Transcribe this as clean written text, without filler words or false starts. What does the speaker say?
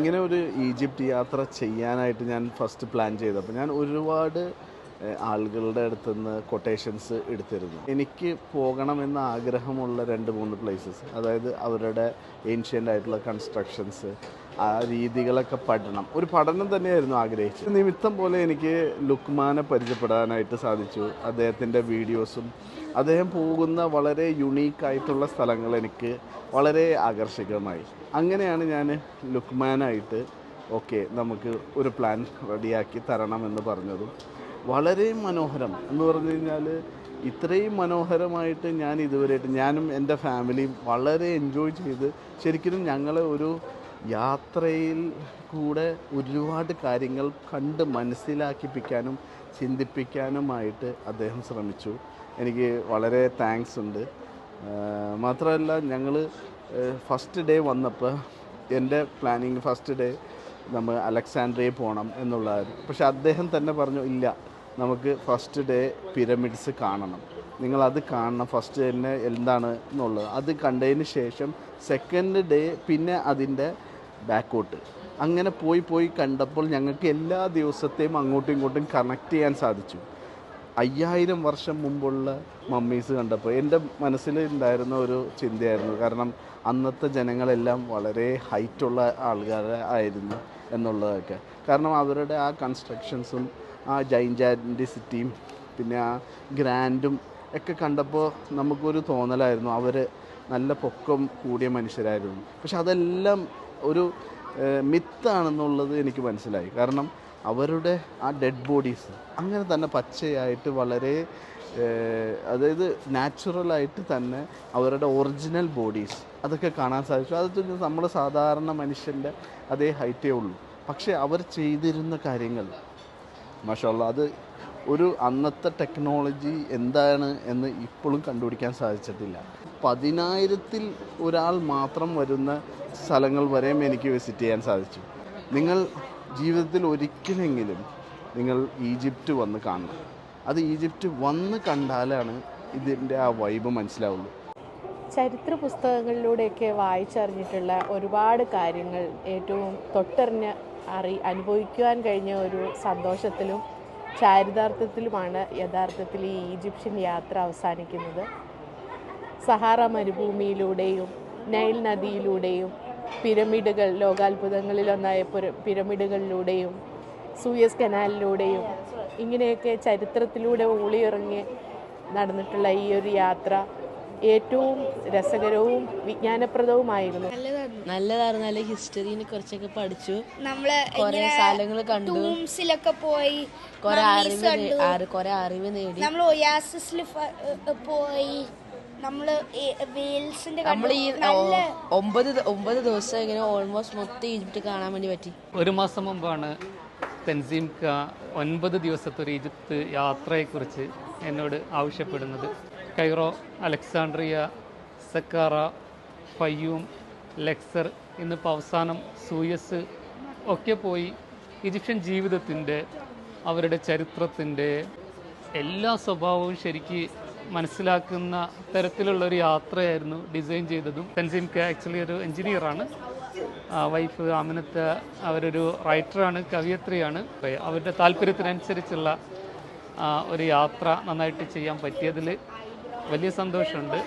ഇങ്ങനെ ഒരു ഈജിപ്റ്റ് യാത്ര ചെയ്യാനായിട്ട് ഞാൻ ഫസ്റ്റ് പ്ലാൻ ചെയ്തപ്പോൾ ഞാൻ ഒരുപാട് ആളുകളുടെ അടുത്ത് നിന്ന് കൊട്ടേഷൻസ് എടുത്തിരുന്നു. എനിക്ക് പോകണമെന്ന ആഗ്രഹമുള്ള 2-3 പ്ലേസസ്, അതായത് അവരുടെ ഏൻഷ്യൻ്റ് ആയിട്ടുള്ള കൺസ്ട്രക്ഷൻസ്, ആ രീതികളൊക്കെ ഒരു പഠനം തന്നെയായിരുന്നു ആഗ്രഹിച്ചത്. നിമിത്തം പോലെ എനിക്ക് ലുക്മാനെ പരിചയപ്പെടാനായിട്ട് സാധിച്ചു. അദ്ദേഹത്തിൻ്റെ വീഡിയോസും അദ്ദേഹം പോകുന്ന വളരെ യുണീക്കായിട്ടുള്ള സ്ഥലങ്ങൾ എനിക്ക് വളരെ ആകർഷകമായി. അങ്ങനെയാണ് ഞാൻ ലുക്മാനായിട്ട് ഓക്കെ നമുക്ക് ഒരു പ്ലാൻ റെഡിയാക്കി തരണമെന്ന് പറഞ്ഞതും. വളരെ മനോഹരം എന്ന് പറഞ്ഞു കഴിഞ്ഞാൽ ഇത്രയും മനോഹരമായിട്ട് ഞാൻ ഇതുവരെയായിട്ട് ഞാനും എൻ്റെ ഫാമിലിയും വളരെ എൻജോയ് ചെയ്ത് ശരിക്കും ഞങ്ങളെ ഒരു യാത്രയിൽ കൂടെ ഒരുപാട് കാര്യങ്ങൾ കണ്ട് മനസ്സിലാക്കിപ്പിക്കാനും ചിന്തിപ്പിക്കാനുമായിട്ട് അദ്ദേഹം ശ്രമിച്ചു. എനിക്ക് വളരെ താങ്ക്സ് ഉണ്ട്. മാത്രമല്ല ഞങ്ങൾ ഫസ്റ്റ് ഡേ വന്നപ്പോൾ എൻ്റെ പ്ലാനിങ് ഫസ്റ്റ് ഡേ നമ്മൾ അലക്സാൻഡ്രിയയിൽ പോകണം എന്നുള്ളതായിരുന്നു. പക്ഷെ അദ്ദേഹം തന്നെ പറഞ്ഞു ഇല്ല, നമുക്ക് ഫസ്റ്റ് ഡേ പിരമിഡ്സ് കാണണം, നിങ്ങളത് കാണണം ഫസ്റ്റ് തന്നെ എന്താണ് എന്നുള്ളത്. അത് കണ്ടതിന് ശേഷം സെക്കൻഡ് ഡേ പിന്നെ അതിൻ്റെ ബാക്കോട്ട് അങ്ങനെ പോയി കണ്ടപ്പോൾ ഞങ്ങൾക്ക് എല്ലാ ദിവസത്തെയും അങ്ങോട്ടും ഇങ്ങോട്ടും കണക്ട് ചെയ്യാൻ സാധിച്ചു. 5000 വർഷം മുമ്പുള്ള മമ്മീസ് കണ്ടപ്പോൾ എൻ്റെ മനസ്സിൽ ഉണ്ടായിരുന്ന ഒരു ചിന്തയായിരുന്നു. കാരണം അന്നത്തെ ജനങ്ങളെല്ലാം വളരെ ഹൈറ്റുള്ള ആൾക്കാർ ആയിരുന്നു എന്നുള്ളതൊക്കെ. കാരണം അവരുടെ ആ കൺസ്ട്രക്ഷൻസും ആ ജൈൻജാൻറ്റിസിറ്റിയും പിന്നെ ആ ഗ്രാൻഡും ഒക്കെ കണ്ടപ്പോൾ നമുക്കൊരു തോന്നലായിരുന്നു അവർ നല്ല പൊക്കം കൂടിയ മനുഷ്യരായിരുന്നു. പക്ഷെ അതെല്ലാം ഒരു മിത്താണെന്നുള്ളത് എനിക്ക് മനസ്സിലായി. കാരണം അവരുടെ ആ ഡെഡ് ബോഡീസ് അങ്ങനെ തന്നെ പച്ചയായിട്ട് വളരെ അതായത് നാച്ചുറലായിട്ട് തന്നെ അവരുടെ ഒറിജിനൽ ബോഡീസ് അതൊക്കെ കാണാൻ സാധിച്ചു. അത് നമ്മൾ സാധാരണ മനുഷ്യൻ്റെ അതേ ഹൈറ്റേ ഉള്ളൂ. പക്ഷേ അവർ ചെയ്തിരുന്ന കാര്യങ്ങൾ മാഷാഅല്ലാഹ് അത് ഒരു അന്നത്തെ ടെക്നോളജി എന്താണ് എന്ന് ഇപ്പോഴും കണ്ടുപിടിക്കാൻ സാധിച്ചിട്ടില്ല. 10,000-ൽ ഒരാൾ മാത്രം വരുന്ന സ്ഥലങ്ങൾ വരെയും എനിക്ക് വിസിറ്റ് ചെയ്യാൻ സാധിച്ചു. നിങ്ങൾ ജീവിതത്തിൽ ഒരിക്കലെങ്കിലും നിങ്ങൾ ഈജിപ്റ്റ് വന്ന് കാണണം. അത് ഈജിപ്റ്റ് വന്ന് കണ്ടാലാണ് ഇതിൻ്റെ ആ വൈബ് മനസ്സിലാവുള്ളൂ. ചരിത്ര പുസ്തകങ്ങളിലൂടെയൊക്കെ വായിച്ചറിഞ്ഞിട്ടുള്ള ഒരുപാട് കാര്യങ്ങൾ ഏറ്റവും തൊട്ടറിഞ്ഞ് അനുഭവിക്കുവാൻ കഴിഞ്ഞ ഒരു സന്തോഷത്തിലും ചാരിതാർത്ഥ്യത്തിലുമാണ് യഥാർത്ഥത്തിൽ ഈ ഈജിപ്ഷ്യൻ യാത്ര അവസാനിക്കുന്നത്. സഹാറ മരുഭൂമിയിലൂടെയും നൈൽ നദിയിലൂടെയും പിരമിഡുകൾ, ലോകാത്ഭുതങ്ങളിലൊന്നായ പിരമിഡുകളിലൂടെയും സൂയസ് കനാലിലൂടെയും ഇങ്ങനെയൊക്കെ ചരിത്രത്തിലൂടെ ഊളിയിറങ്ങി നടന്നിട്ടുള്ള ഈ ഒരു യാത്ര ഏറ്റവും രസകരവും വിജ്ഞാനപ്രദവുമായിരുന്നു. നല്ലതായിരുന്നു. നല്ല ഹിസ്റ്ററിനെ കുറച്ചൊക്കെ പഠിച്ചു, കുറെ സ്ഥലങ്ങൾ കണ്ടു, പോയി, കുറെ അറിവ് നേടി. നമ്മൾ ഒയാസിസിൽ പോയി, നമ്മൾ ഈ 9 ദിവസം ഇങ്ങനെ ഓൾമോസ്റ്റ് മൊത്തം ഈജിപ്റ്റ് കാണാൻ വേണ്ടി പറ്റി. 1 മാസം മുമ്പാണ് തൻസീം ക 9 ദിവസത്തെ ഒരു ഈജിപ്ത് യാത്രയെക്കുറിച്ച് എന്നോട് ആവശ്യപ്പെടുന്നത്. കൈറോ, അലക്സാണ്ട്രിയ, സക്കാറ, ഫയ്യൂം, ലക്സർ, ഇന്നിപ്പോൾ അവസാനം സൂയസ് ഒക്കെ പോയി ഈജിപ്ഷ്യൻ ജീവിതത്തിൻ്റെ അവരുടെ ചരിത്രത്തിൻ്റെ എല്ലാ സ്വഭാവവും ശരിക്ക് മനസ്സിലാക്കുന്ന തരത്തിലുള്ളൊരു യാത്രയായിരുന്നു ഡിസൈൻ ചെയ്തതും. തൻസീം ക ആക്ച്വലി ഒരു എൻജിനീയറാണ്. വൈഫ് ആമിനത്ത് അവരൊരു റൈറ്ററാണ്, കവിയത്രിയാണ്. അവരുടെ താല്പര്യത്തിനനുസരിച്ചുള്ള ഒരു യാത്ര നന്നായിട്ട് ചെയ്യാൻ പറ്റിയതിൽ വലിയ സന്തോഷമുണ്ട്.